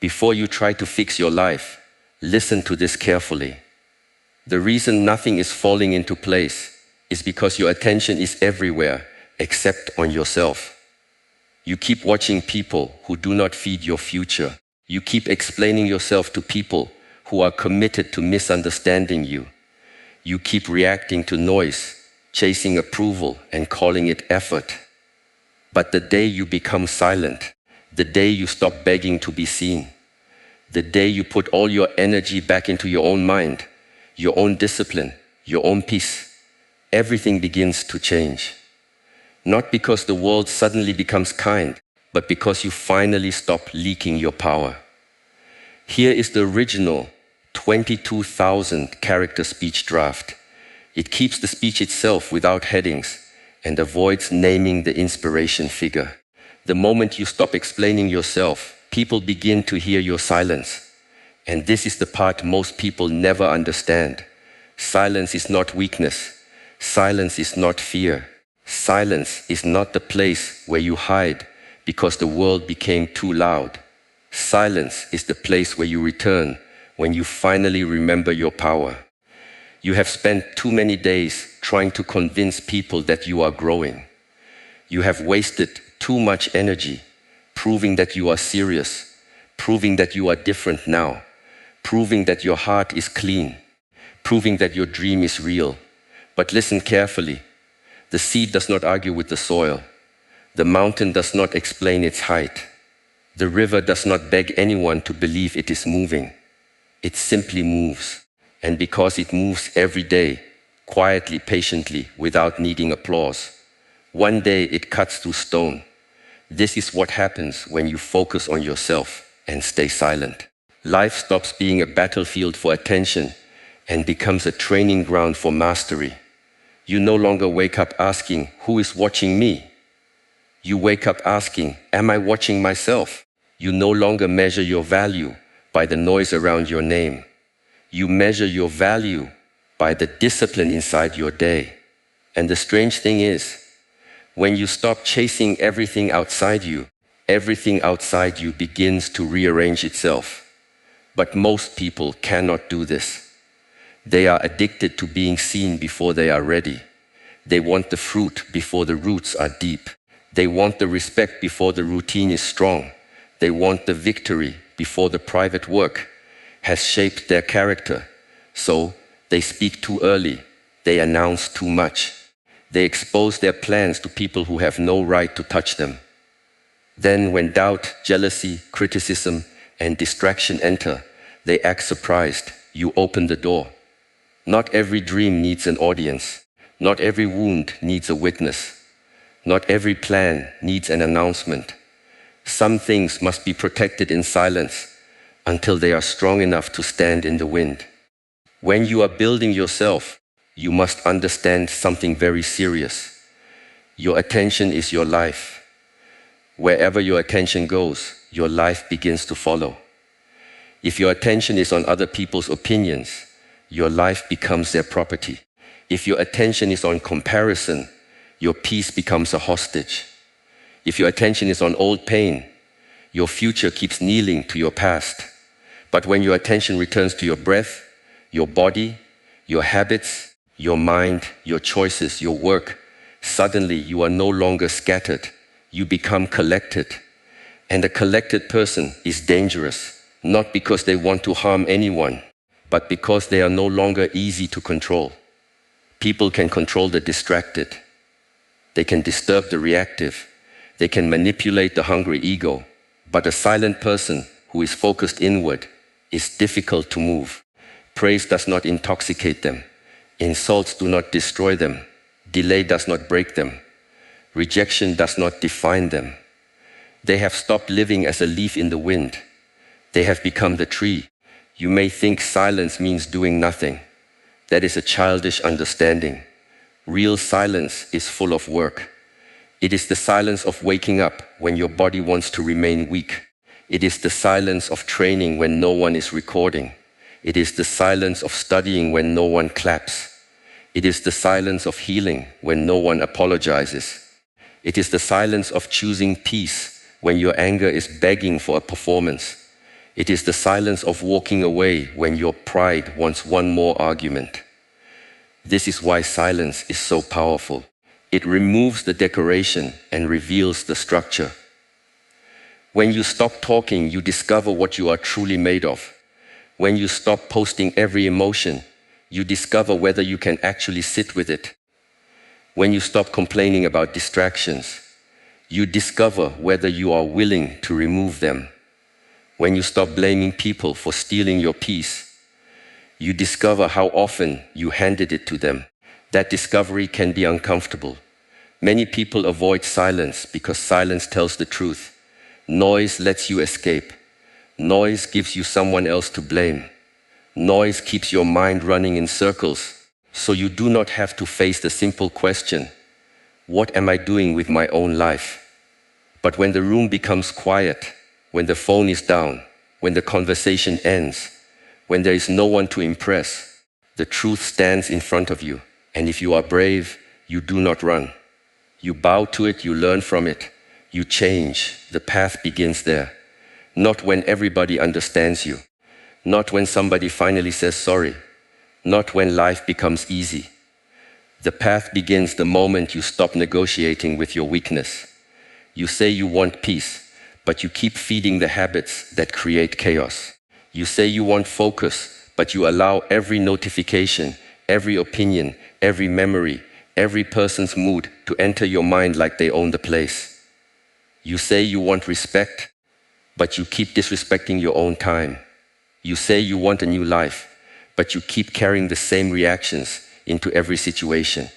Before you try to fix your life, listen to this carefully. The reason nothing is falling into place is because your attention is everywhere except on yourself. You keep watching people who do not feed your future. You keep explaining yourself to people who are committed to misunderstanding you. You keep reacting to noise, chasing approval and calling it effort. But the day you become silent, the day you stop begging to be seen, the day you put all your energy back into your own mind, your own discipline, your own peace, everything begins to change. Not because the world suddenly becomes kind, but because you finally stop leaking your power. Here is the original 22,000 character speech draft. It keeps the speech itself without headings and avoids naming the inspiration figure. The moment you stop explaining yourself, people begin to hear your silence. And this is the part most people never understand. Silence is not weakness. Silence is not fear. Silence is not the place where you hide because the world became too loud. Silence is the place where you return when you finally remember your power. You have spent too many days trying to convince people that you are growing. You have wasted too much energy proving that you are serious, proving that you are different now, proving that your heart is clean, proving that your dream is real. But listen carefully. The seed does not argue with the soil. The mountain does not explain its height. The river does not beg anyone to believe it is moving. It simply moves. And because it moves every day, quietly, patiently, without needing applause, one day it cuts through stone. This is what happens when you focus on yourself and stay silent. Life stops being a battlefield for attention and becomes a training ground for mastery. You no longer wake up asking, who is watching me? You wake up asking, am I watching myself? You no longer measure your value by the noise around your name. You measure your value by the discipline inside your day. And the strange thing is, when you stop chasing everything outside you begins to rearrange itself. But most people cannot do this. They are addicted to being seen before they are ready. They want the fruit before the roots are deep. They want the respect before the routine is strong. They want the victory before the private work has shaped their character. So they speak too early. They announce too much. They expose their plans to people who have no right to touch them. Then when doubt, jealousy, criticism, and distraction enter, they act surprised. You open the door. Not every dream needs an audience. Not every wound needs a witness. Not every plan needs an announcement. Some things must be protected in silence until they are strong enough to stand in the wind. When you are building yourself, you must understand something very serious. Your attention is your life. Wherever your attention goes, your life begins to follow. If your attention is on other people's opinions, your life becomes their property. If your attention is on comparison, your peace becomes a hostage. If your attention is on old pain, your future keeps kneeling to your past. But when your attention returns to your breath, your body, your habits, your mind, your choices, your work, suddenly you are no longer scattered. You become collected. And a collected person is dangerous, not because they want to harm anyone, but because they are no longer easy to control. People can control the distracted. They can disturb the reactive. They can manipulate the hungry ego. But a silent person who is focused inward is difficult to move. Praise does not intoxicate them. Insults do not destroy them. Delay does not break them. Rejection does not define them. They have stopped living as a leaf in the wind. They have become the tree. You may think silence means doing nothing. That is a childish understanding. Real silence is full of work. It is the silence of waking up when your body wants to remain weak. It is the silence of training when no one is recording. It is the silence of studying when no one claps. It is the silence of healing when no one apologizes. It is the silence of choosing peace when your anger is begging for a performance. It is the silence of walking away when your pride wants one more argument. This is why silence is so powerful. It removes the decoration and reveals the structure. When you stop talking, you discover what you are truly made of. When you stop posting every emotion, you discover whether you can actually sit with it. When you stop complaining about distractions, you discover whether you are willing to remove them. When you stop blaming people for stealing your peace, you discover how often you handed it to them. That discovery can be uncomfortable. Many people avoid silence because silence tells the truth. Noise lets you escape. Noise gives you someone else to blame. Noise keeps your mind running in circles, so you do not have to face the simple question, what am I doing with my own life? But when the room becomes quiet, when the phone is down, when the conversation ends, when there is no one to impress, the truth stands in front of you. And if you are brave, you do not run. You bow to it, you learn from it, you change. The path begins there. Not when everybody understands you. Not when somebody finally says sorry. Not when life becomes easy. The path begins the moment you stop negotiating with your weakness. You say you want peace, but you keep feeding the habits that create chaos. You say you want focus, but you allow every notification, every opinion, every memory, every person's mood to enter your mind like they own the place. You say you want respect, but you keep disrespecting your own time. You say you want a new life, but you keep carrying the same reactions into every situation.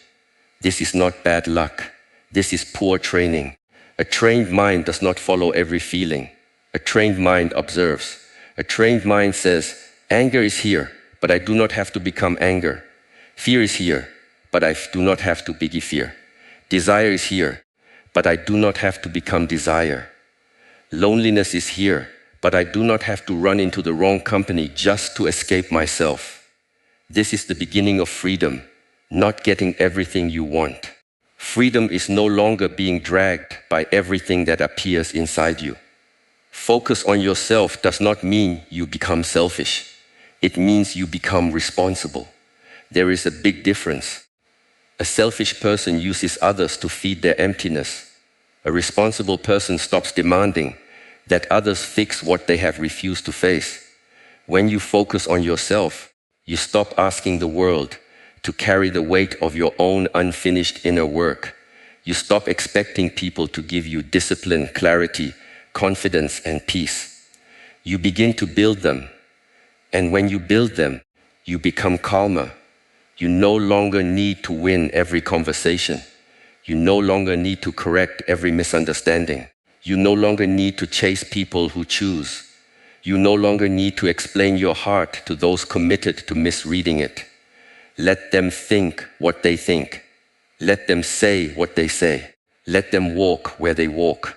This is not bad luck. This is poor training. A trained mind does not follow every feeling. A trained mind observes. A trained mind says, anger is here, but I do not have to become anger. Fear is here, but I do not have to be fear. Desire is here, but I do not have to become desire. Loneliness is here, but I do not have to run into the wrong company just to escape myself. This is the beginning of freedom, not getting everything you want. Freedom is no longer being dragged by everything that appears inside you. Focus on yourself does not mean you become selfish. It means you become responsible. There is a big difference. A selfish person uses others to feed their emptiness. A responsible person stops demanding that others fix what they have refused to face. When you focus on yourself, you stop asking the world to carry the weight of your own unfinished inner work. You stop expecting people to give you discipline, clarity, confidence, and peace. You begin to build them. And when you build them, you become calmer. You no longer need to win every conversation. You no longer need to correct every misunderstanding. You no longer need to chase people who choose. You no longer need to explain your heart to those committed to misreading it. Let them think what they think. Let them say what they say. Let them walk where they walk.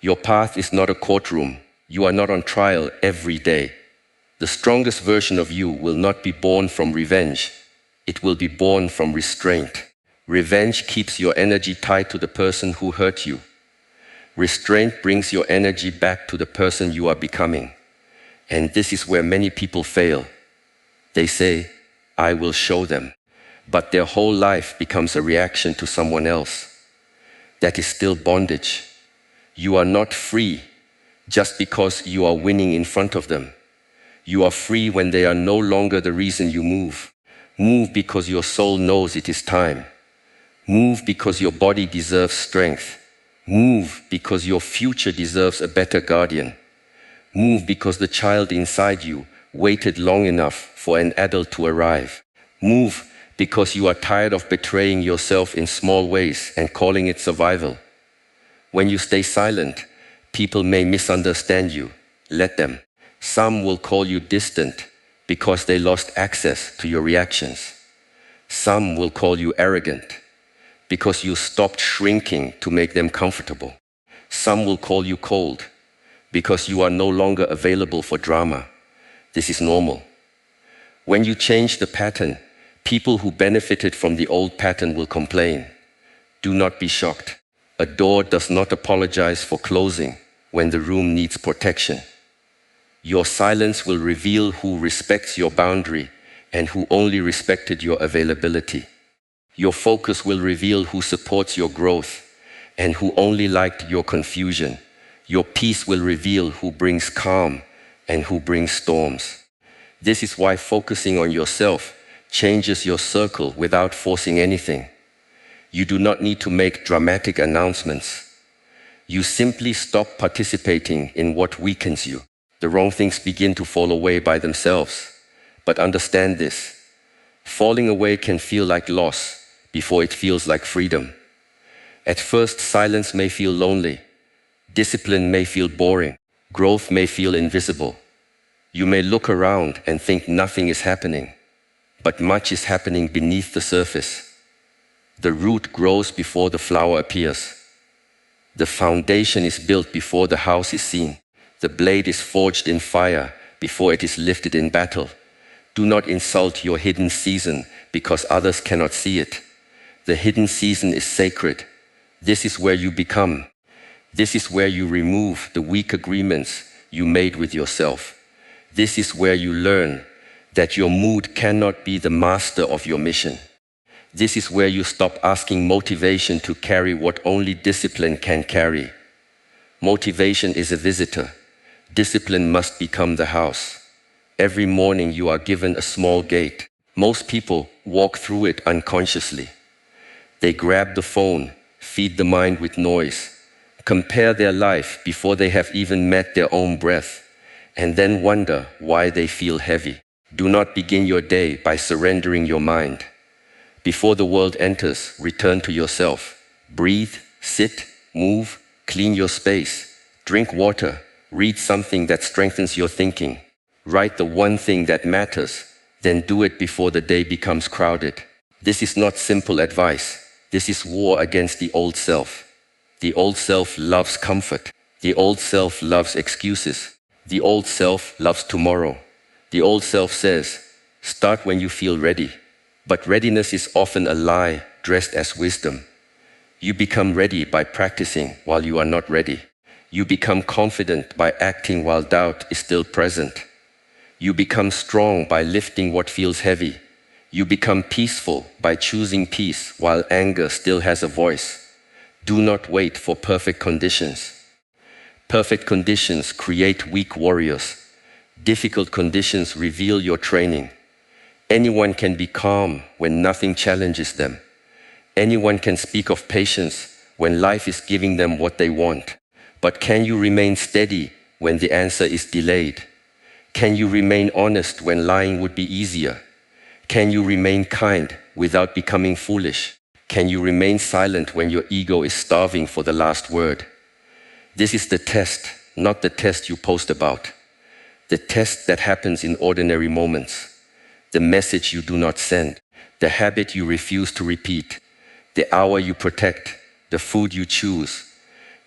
Your path is not a courtroom. You are not on trial every day. The strongest version of you will not be born from revenge. It will be born from restraint. Revenge keeps your energy tied to the person who hurt you. Restraint brings your energy back to the person you are becoming. And this is where many people fail. They say, I will show them. But their whole life becomes a reaction to someone else. That is still bondage. You are not free just because you are winning in front of them. You are free when they are no longer the reason you move. Move because your soul knows it is time. Move because your body deserves strength. Move because your future deserves a better guardian. Move because the child inside you waited long enough for an adult to arrive. Move because you are tired of betraying yourself in small ways and calling it survival. When you stay silent, people may misunderstand you. Let them. Some will call you distant because they lost access to your reactions. Some will call you arrogant because you stopped shrinking to make them comfortable. Some will call you cold because you are no longer available for drama. This is normal. When you change the pattern, people who benefited from the old pattern will complain. Do not be shocked. A door does not apologize for closing when the room needs protection. Your silence will reveal who respects your boundary and who only respected your availability. Your focus will reveal who supports your growth and who only liked your confusion. Your peace will reveal who brings calm and who brings storms. This is why focusing on yourself changes your circle without forcing anything. You do not need to make dramatic announcements. You simply stop participating in what weakens you. The wrong things begin to fall away by themselves. But understand this: falling away can feel like loss before it feels like freedom. At first, silence may feel lonely. Discipline may feel boring. Growth may feel invisible. You may look around and think nothing is happening, but much is happening beneath the surface. The root grows before the flower appears. The foundation is built before the house is seen. The blade is forged in fire before it is lifted in battle. Do not insult your hidden season because others cannot see it. The hidden season is sacred. This is where you become. This is where you remove the weak agreements you made with yourself. This is where you learn that your mood cannot be the master of your mission. This is where you stop asking motivation to carry what only discipline can carry. Motivation is a visitor. Discipline must become the house. Every morning you are given a small gate. Most people walk through it unconsciously. They grab the phone, feed the mind with noise, compare their life before they have even met their own breath, and then wonder why they feel heavy. Do not begin your day by surrendering your mind. Before the world enters, return to yourself. Breathe, sit, move, clean your space, drink water, read something that strengthens your thinking. Write the one thing that matters, then do it before the day becomes crowded. This is not simple advice. This is war against the old self. The old self loves comfort. The old self loves excuses. The old self loves tomorrow. The old self says, start when you feel ready. But readiness is often a lie dressed as wisdom. You become ready by practicing while you are not ready. You become confident by acting while doubt is still present. You become strong by lifting what feels heavy. You become peaceful by choosing peace while anger still has a voice. Do not wait for perfect conditions. Perfect conditions create weak warriors. Difficult conditions reveal your training. Anyone can be calm when nothing challenges them. Anyone can speak of patience when life is giving them what they want. But can you remain steady when the answer is delayed? Can you remain honest when lying would be easier? Can you remain kind without becoming foolish? Can you remain silent when your ego is starving for the last word? This is the test, not the test you post about. The test that happens in ordinary moments. The message you do not send. The habit you refuse to repeat. The hour you protect. The food you choose.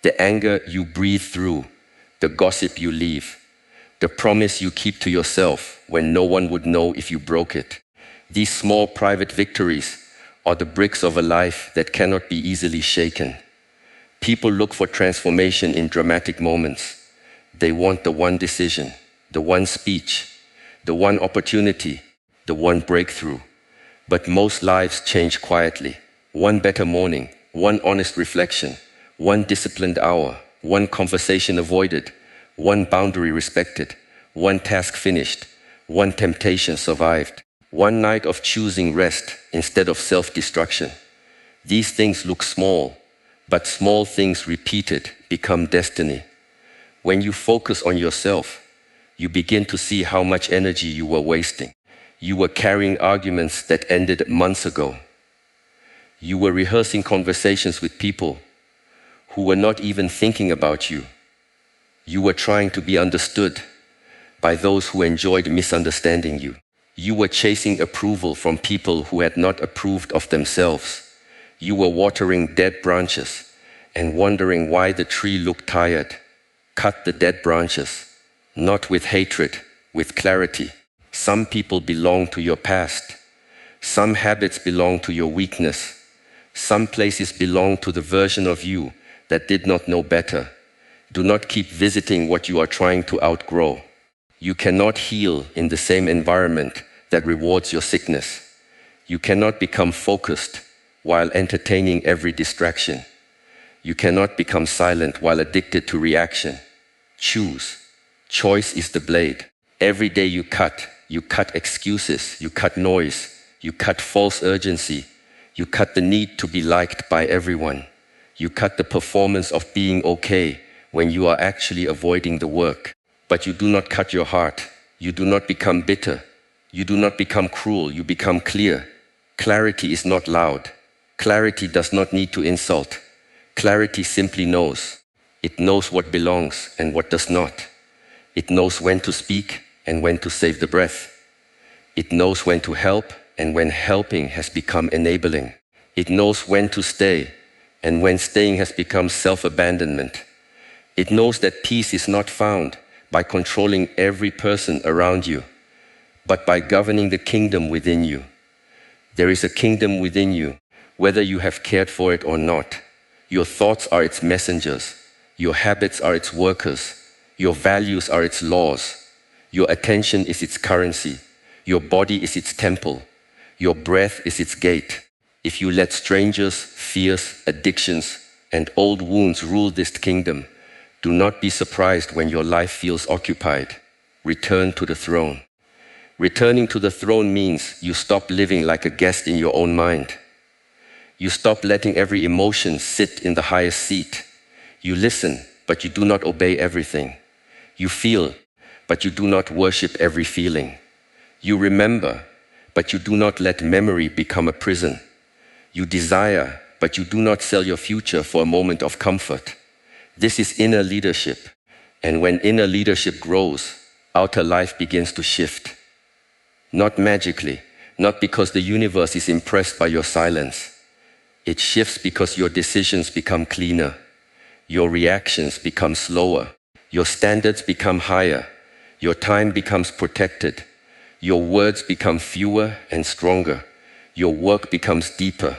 The anger you breathe through. The gossip you leave. The promise you keep to yourself when no one would know if you broke it. These small private victories are the bricks of a life that cannot be easily shaken. People look for transformation in dramatic moments. They want the one decision, the one speech, the one opportunity, the one breakthrough. But most lives change quietly. One better morning, one honest reflection, one disciplined hour, one conversation avoided, one boundary respected, one task finished, one temptation survived, one night of choosing rest instead of self-destruction. These things look small, but small things repeated become destiny. When you focus on yourself, you begin to see how much energy you were wasting. You were carrying arguments that ended months ago. You were rehearsing conversations with people who were not even thinking about you. You were trying to be understood by those who enjoyed misunderstanding you. You were chasing approval from people who had not approved of themselves. You were watering dead branches and wondering why the tree looked tired. Cut the dead branches, not with hatred, with clarity. Some people belong to your past. Some habits belong to your weakness. Some places belong to the version of you that did not know better. Do not keep visiting what you are trying to outgrow. You cannot heal in the same environment that rewards your sickness. You cannot become focused while entertaining every distraction. You cannot become silent while addicted to reaction. Choose. Choice is the blade. Every day you cut excuses, you cut noise, you cut false urgency, you cut the need to be liked by everyone. You cut the performance of being okay when you are actually avoiding the work. But you do not cut your heart. You do not become bitter. You do not become cruel. You become clear. Clarity is not loud. Clarity does not need to insult. Clarity simply knows. It knows what belongs and what does not. It knows when to speak and when to save the breath. It knows when to help and when helping has become enabling. It knows when to stay and when staying has become self-abandonment. It knows that peace is not found by controlling every person around you, but by governing the kingdom within you. There is a kingdom within you, whether you have cared for it or not. Your thoughts are its messengers. Your habits are its workers. Your values are its laws. Your attention is its currency. Your body is its temple. Your breath is its gate. If you let strangers, fears, addictions, and old wounds rule this kingdom, do not be surprised when your life feels occupied. Return to the throne. Returning to the throne means you stop living like a guest in your own mind. You stop letting every emotion sit in the highest seat. You listen, but you do not obey everything. You feel, but you do not worship every feeling. You remember, but you do not let memory become a prison. You desire, but you do not sell your future for a moment of comfort. This is inner leadership. And when inner leadership grows, outer life begins to shift. Not magically, not because the universe is impressed by your silence. It shifts because your decisions become cleaner. Your reactions become slower. Your standards become higher. Your time becomes protected. Your words become fewer and stronger. Your work becomes deeper.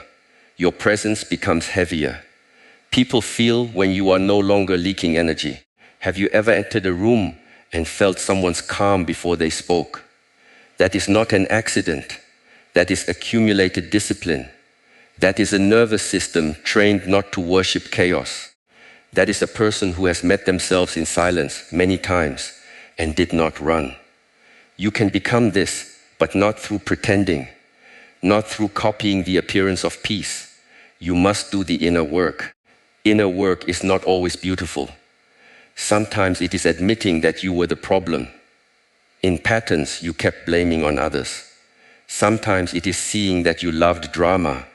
Your presence becomes heavier. People feel when you are no longer leaking energy. Have you ever entered a room and felt someone's calm before they spoke? That is not an accident. That is accumulated discipline. That is a nervous system trained not to worship chaos. That is a person who has met themselves in silence many times and did not run. You can become this, but not through pretending, not through copying the appearance of peace. You must do the inner work. Inner work is not always beautiful. Sometimes it is admitting that you were the problem. In patterns you kept blaming on others. Sometimes it is seeing that you loved drama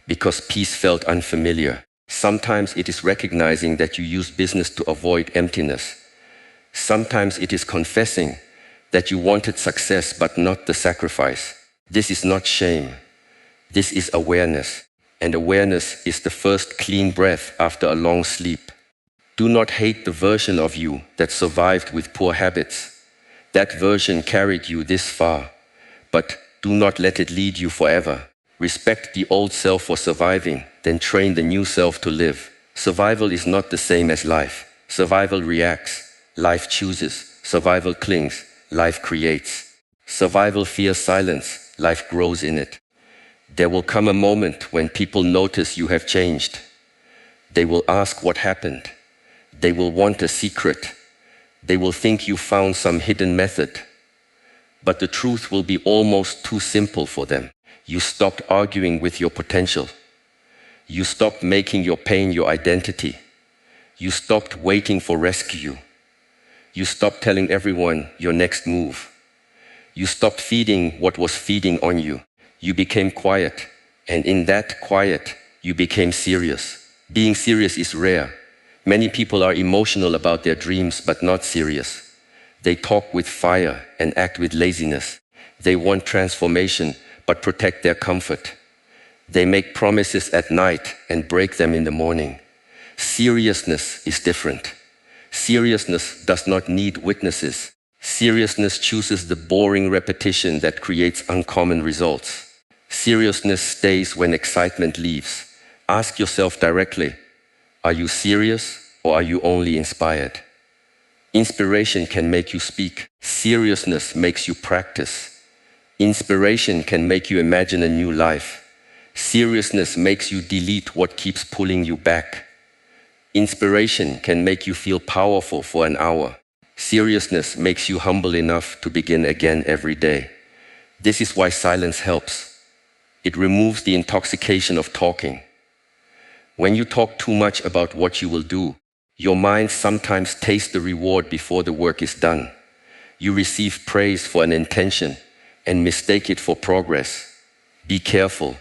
because peace felt unfamiliar. Sometimes it is recognizing that you used business to avoid emptiness. Sometimes it is confessing that you wanted success but not the sacrifice. This is not shame. This is awareness. And awareness is the first clean breath after a long sleep. Do not hate the version of you that survived with poor habits. That version carried you this far, but do not let it lead you forever. Respect the old self for surviving, then train the new self to live. Survival is not the same as life. Survival reacts, life chooses. Survival clings, life creates. Survival fears silence, life grows in it. There will come a moment when people notice you have changed. They will ask what happened. They will want a secret. They will think you found some hidden method. But the truth will be almost too simple for them. You stopped arguing with your potential. You stopped making your pain your identity. You stopped waiting for rescue. You stopped telling everyone your next move. You stopped feeding what was feeding on you. You became quiet, and in that quiet, you became serious. Being serious is rare. Many people are emotional about their dreams, but not serious. They talk with fire and act with laziness. They want transformation, but protect their comfort. They make promises at night and break them in the morning. Seriousness is different. Seriousness does not need witnesses. Seriousness chooses the boring repetition that creates uncommon results. Seriousness stays when excitement leaves. Ask yourself directly, are you serious or are you only inspired? Inspiration can make you speak. Seriousness makes you practice. Inspiration can make you imagine a new life. Seriousness makes you delete what keeps pulling you back. Inspiration can make you feel powerful for an hour. Seriousness makes you humble enough to begin again every day. This is why silence helps. It removes the intoxication of talking. When you talk too much about what you will do, your mind sometimes tastes the reward before the work is done. You receive praise for an intention and mistake it for progress. Be careful.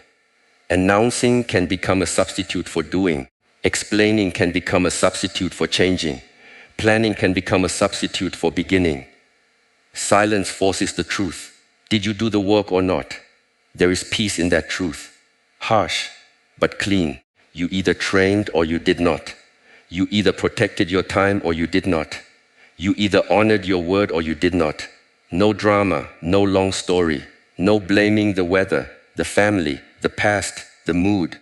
Announcing can become a substitute for doing. Explaining can become a substitute for changing. Planning can become a substitute for beginning. Silence forces the truth. Did you do the work or not? There is peace in that truth. Harsh, but clean. You either trained or you did not. You either protected your time or you did not. You either honored your word or you did not. No drama, no long story. No blaming the weather, the family, the past, the mood,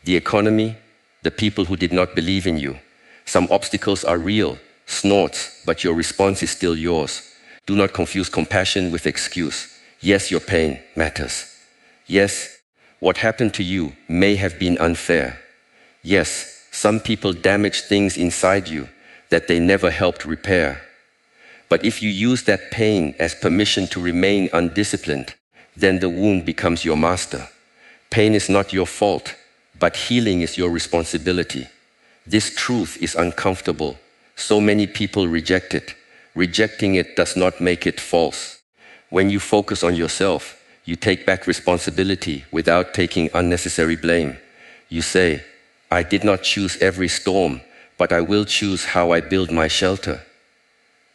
the economy, the people who did not believe in you. Some obstacles are real, snorts, but your response is still yours. Do not confuse compassion with excuse. Yes, your pain matters. Yes, what happened to you may have been unfair. Yes, some people damaged things inside you that they never helped repair. But if you use that pain as permission to remain undisciplined, then the wound becomes your master. Pain is not your fault, but healing is your responsibility. This truth is uncomfortable. So many people reject it. Rejecting it does not make it false. When you focus on yourself, you take back responsibility without taking unnecessary blame. You say, I did not choose every storm, but I will choose how I build my shelter.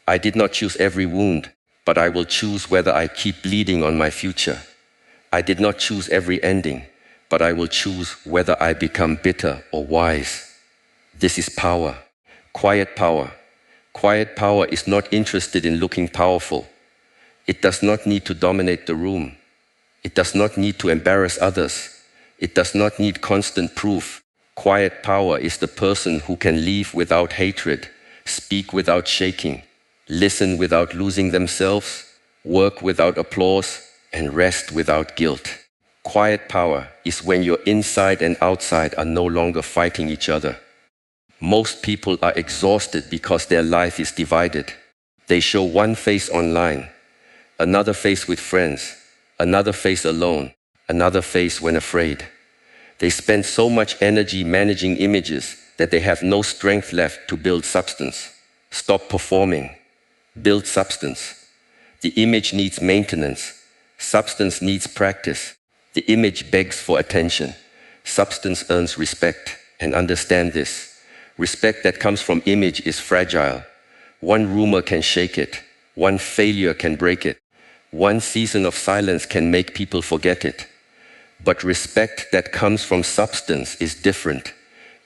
I did not choose every wound, but I will choose whether I keep bleeding on my future. I did not choose every ending, but I will choose whether I become bitter or wise. This is power. Quiet power. Quiet power is not interested in looking powerful. It does not need to dominate the room. It does not need to embarrass others. It does not need constant proof. Quiet power is the person who can leave without hatred, speak without shaking, listen without losing themselves, work without applause, and rest without guilt. Quiet power is when your inside and outside are no longer fighting each other. Most people are exhausted because their life is divided. They show one face online, another face with friends, another face alone, another face when afraid. They spend so much energy managing images that they have no strength left to build substance. Stop performing. Build substance. The image needs maintenance. Substance needs practice. The image begs for attention. Substance earns respect. And understand this. Respect that comes from image is fragile. One rumor can shake it. One failure can break it. One season of silence can make people forget it. But respect that comes from substance is different.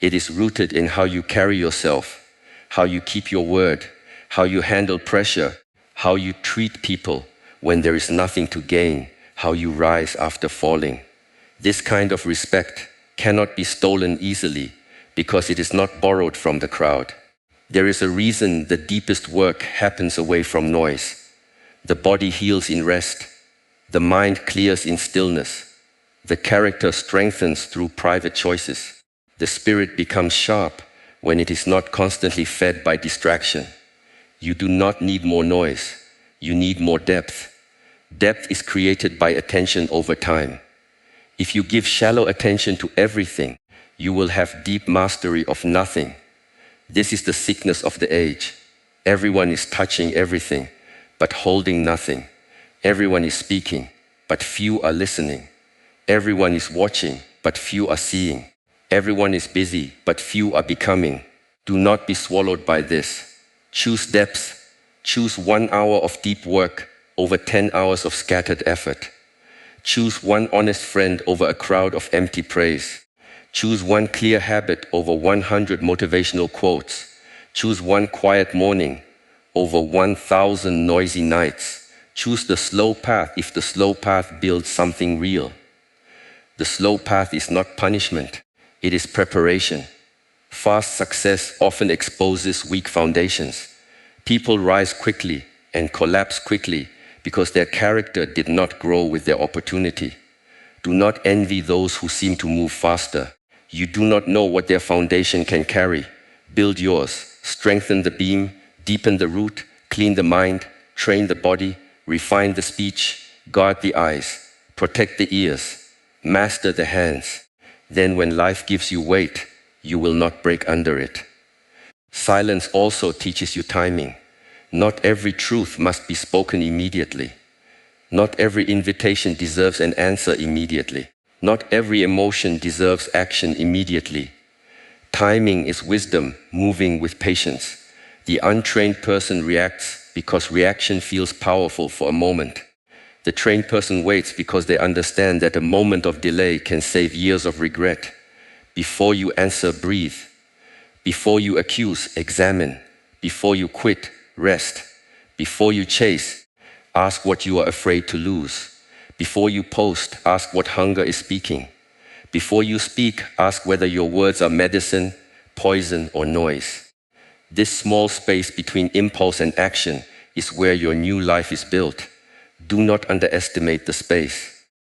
It is rooted in how you carry yourself, how you keep your word, how you handle pressure, how you treat people when there is nothing to gain, how you rise after falling. This kind of respect cannot be stolen easily because it is not borrowed from the crowd. There is a reason the deepest work happens away from noise. The body heals in rest. The mind clears in stillness. The character strengthens through private choices. The spirit becomes sharp when it is not constantly fed by distraction. You do not need more noise. You need more depth. Depth is created by attention over time. If you give shallow attention to everything, you will have deep mastery of nothing. This is the sickness of the age. Everyone is touching everything, but holding nothing. Everyone is speaking, but few are listening. Everyone is watching, but few are seeing. Everyone is busy, but few are becoming. Do not be swallowed by this. Choose depth. Choose 1 hour of deep work over 10 hours of scattered effort. Choose one honest friend over a crowd of empty praise. Choose one clear habit over 100 motivational quotes. Choose one quiet morning over 1,000 noisy nights. Choose the slow path if the slow path builds something real. The slow path is not punishment, it is preparation. Fast success often exposes weak foundations. People rise quickly and collapse quickly because their character did not grow with their opportunity. Do not envy those who seem to move faster. You do not know what their foundation can carry. Build yours. Strengthen the beam, deepen the root, clean the mind, train the body, refine the speech, guard the eyes, protect the ears, master the hands. Then when life gives you weight, you will not break under it. Silence also teaches you timing. Not every truth must be spoken immediately. Not every invitation deserves an answer immediately. Not every emotion deserves action immediately. Timing is wisdom moving with patience. The untrained person reacts because reaction feels powerful for a moment. The trained person waits because they understand that a moment of delay can save years of regret. Before you answer, breathe. Before you accuse, examine. Before you quit, rest. Before you chase, ask what you are afraid to lose. Before you post, ask what hunger is speaking. Before you speak, ask whether your words are medicine, poison, or noise. This small space between impulse and action is where your new life is built. Do not underestimate the space.